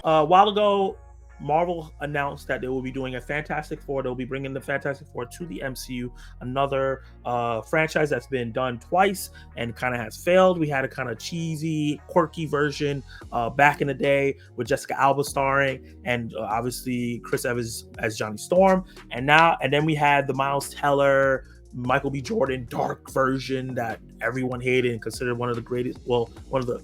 A while ago, Marvel announced that they will be doing a Fantastic Four. They'll be bringing the Fantastic Four to the MCU, another franchise that's been done twice and kind of has failed. We had a kind of cheesy, quirky version back in the day with Jessica Alba starring, and obviously Chris Evans as Johnny Storm. And then we had the Miles Teller, Michael B. Jordan dark version that everyone hated and considered one of the greatest, well, one of the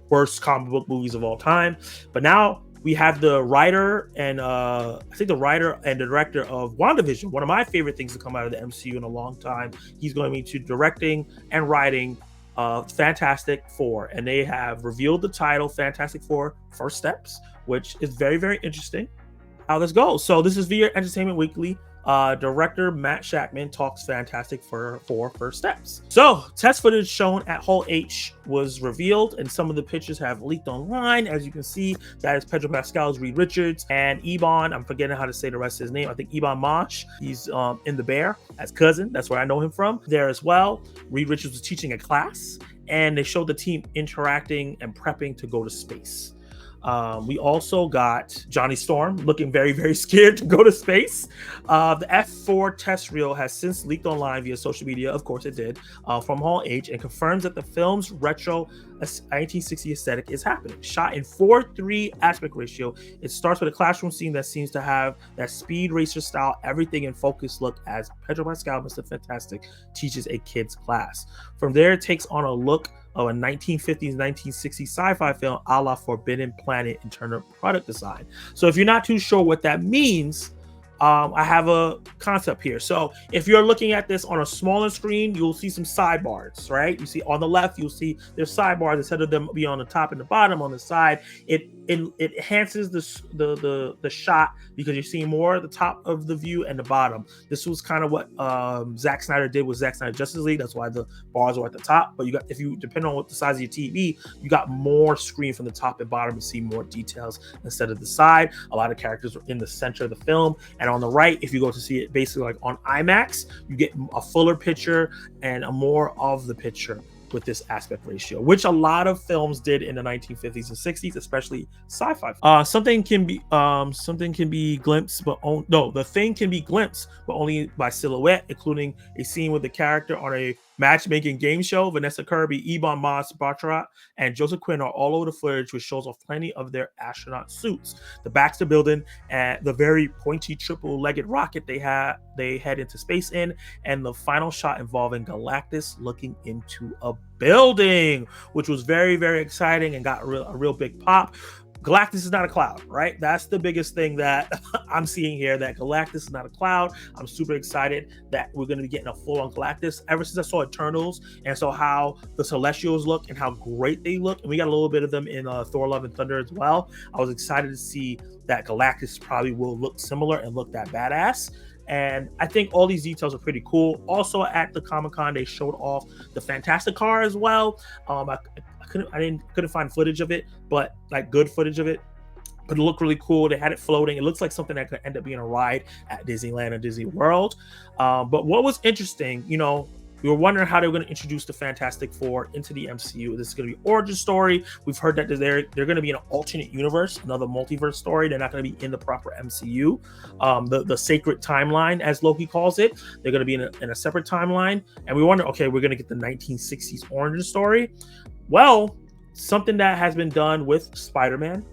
worst comic book movies of all time. But now we have the writer and I think the writer and director of WandaVision, one of my favorite things to come out of the MCU in a long time. He's going to be directing and writing Fantastic Four, and they have revealed the title Fantastic Four First Steps, which is very, very interesting how this goes. So this is via Entertainment Weekly. Director Matt Shakman talks Fantastic Four First Steps. So test footage shown at Hall H was revealed, and some of the pictures have leaked online. As you can see, that is Pedro Pascal's Reed Richards and Ebon. I'm forgetting how to say the rest of his name. I think Ebon Mosh. He's in The Bear as cousin. That's where I know him from. There as well, Reed Richards was teaching a class, and they showed the team interacting and prepping to go to space. We also got Johnny Storm looking very, very scared to go to space. The F4 test reel has since leaked online via social media, of course it did, from Hall H, and confirms that the film's retro 1960 aesthetic is happening. Shot in 4:3 aspect ratio, it starts with a classroom scene that seems to have that Speed Racer style, everything in focus look as Pedro Pascal, Mr. Fantastic, teaches a kid's class. From there, it takes on a look of a 1950s, 1960s sci-fi film a la Forbidden Planet in terms of product design. So if you're not too sure what that means, I have a concept here. So if you're looking at this on a smaller screen, you'll see some sidebars, right? You see on the left, you'll see there's sidebars instead of them be on the top and the bottom on the side. It enhances the shot because you're seeing more at the top of the view and the bottom. This was kind of what Zack Snyder did with Zack Snyder Justice League. That's why the bars are at the top. But you got, if you depend on what the size of your TV, you got more screen from the top and bottom to see more details instead of the side. A lot of characters are in the center of the film, and on the right, if you go to see it basically like on IMAX, you get a fuller picture and a more of the picture with this aspect ratio, which a lot of films did in the 1950s and 60s, especially sci-fi. Something can be glimpsed, but the thing can be glimpsed, but only by silhouette, including a scene with the character on a matchmaking game show. Vanessa Kirby, Ebon Moss-Baccarat, and Joseph Quinn are all over the footage, which shows off plenty of their astronaut suits. The Baxter building and the very pointy triple-legged rocket they head into space in, and the final shot involving Galactus looking into a building, which was very, very exciting and got a real big pop. Galactus is not a cloud, right? That's the biggest thing that I'm seeing here, that Galactus is not a cloud. I'm super excited that we're going to be getting a full-on Galactus. Ever since I saw Eternals and saw how the Celestials look and how great they look, and we got a little bit of them in Thor Love and Thunder as well, I was excited to see that Galactus probably will look similar and look that badass. And I think all these details are pretty cool. Also at the Comic-Con, they showed off the Fantastic car as well. I couldn't find footage of it, but like good footage of it. But it looked really cool. They had it floating. It looks like something that could end up being a ride at Disneyland or Disney World. But what was interesting, we were wondering how they were going to introduce the Fantastic Four into the MCU. This is going to be origin story. We've heard that they're going to be in an alternate universe, another multiverse story. They're not going to be in the proper MCU, the sacred timeline, as Loki calls it. They're going to be in a separate timeline. And we wonder, okay, we're going to get the 1960s origin story. Well, something that has been done with Spider-Man,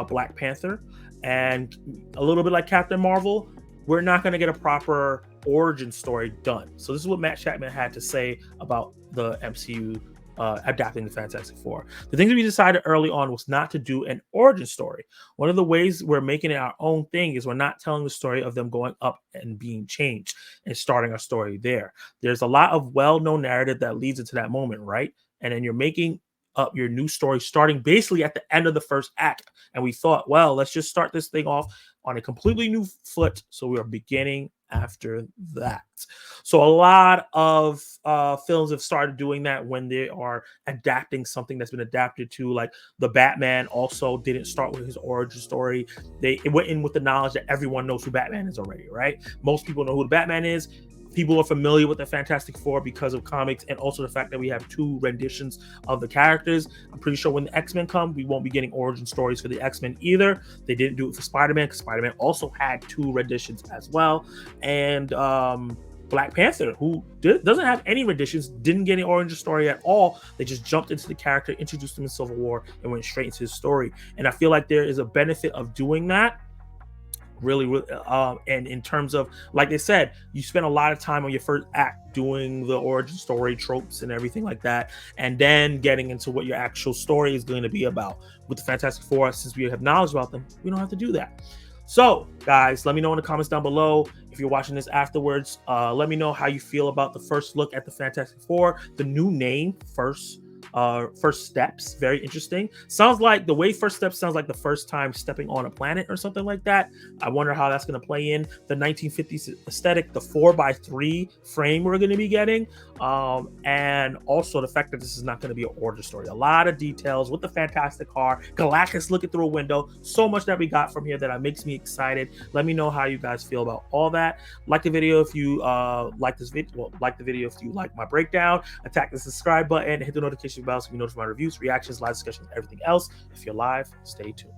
Black Panther, and a little bit like Captain Marvel, we're not going to get a proper origin story done. So this is what Matt Shakman had to say about the MCU adapting the Fantastic Four. The thing that we decided early on was not to do an origin story. One of the ways we're making it our own thing is we're not telling the story of them going up and being changed and starting our story there. There's a lot of well-known narrative that leads into that moment, right? And then you're making up your new story starting basically at the end of the first act. And we thought, well, let's just start this thing off on a completely new foot. So we are beginning after that. So a lot of films have started doing that when they are adapting something that's been adapted to, like the Batman also didn't start with his origin story. It went in with the knowledge that everyone knows who Batman is already, right? Most people know who the Batman is. people are familiar with the Fantastic Four because of comics, and also the fact that we have 2 renditions of the characters. I'm pretty sure when the X-Men come, we won't be getting origin stories for the X-Men either. They didn't do it for Spider-Man because Spider-Man also had 2 renditions as well. And Black Panther, who doesn't have any renditions, didn't get an origin story at all. They just jumped into the character, introduced him in Civil War, and went straight into his story. And I feel like there is a benefit of doing that. Really, and in terms of, like they said, you spend a lot of time on your first act doing the origin story tropes and everything like that, and then getting into what your actual story is going to be about. With the Fantastic Four, since we have knowledge about them, we don't have to do that. So guys, let me know in the comments down below. If you're watching this afterwards, let me know how you feel about the first look at the Fantastic Four, the new name, First Steps. Very interesting. Sounds like the way First Steps sounds like the first time stepping on a planet or something like that. I wonder how that's going to play in the 1950s aesthetic, the 4x3 frame we're going to be getting, and also the fact that this is not going to be an origin story. A lot of details with the Fantastic Car, Galactus looking through a window. So much that we got from here that makes me excited. Let me know how you guys feel about all that. Like the video if you like this video. Well, like the video if you like my breakdown. Attack the subscribe button. Hit the notification bell so you know my reviews, reactions, live discussions, everything else. If you're live, stay tuned.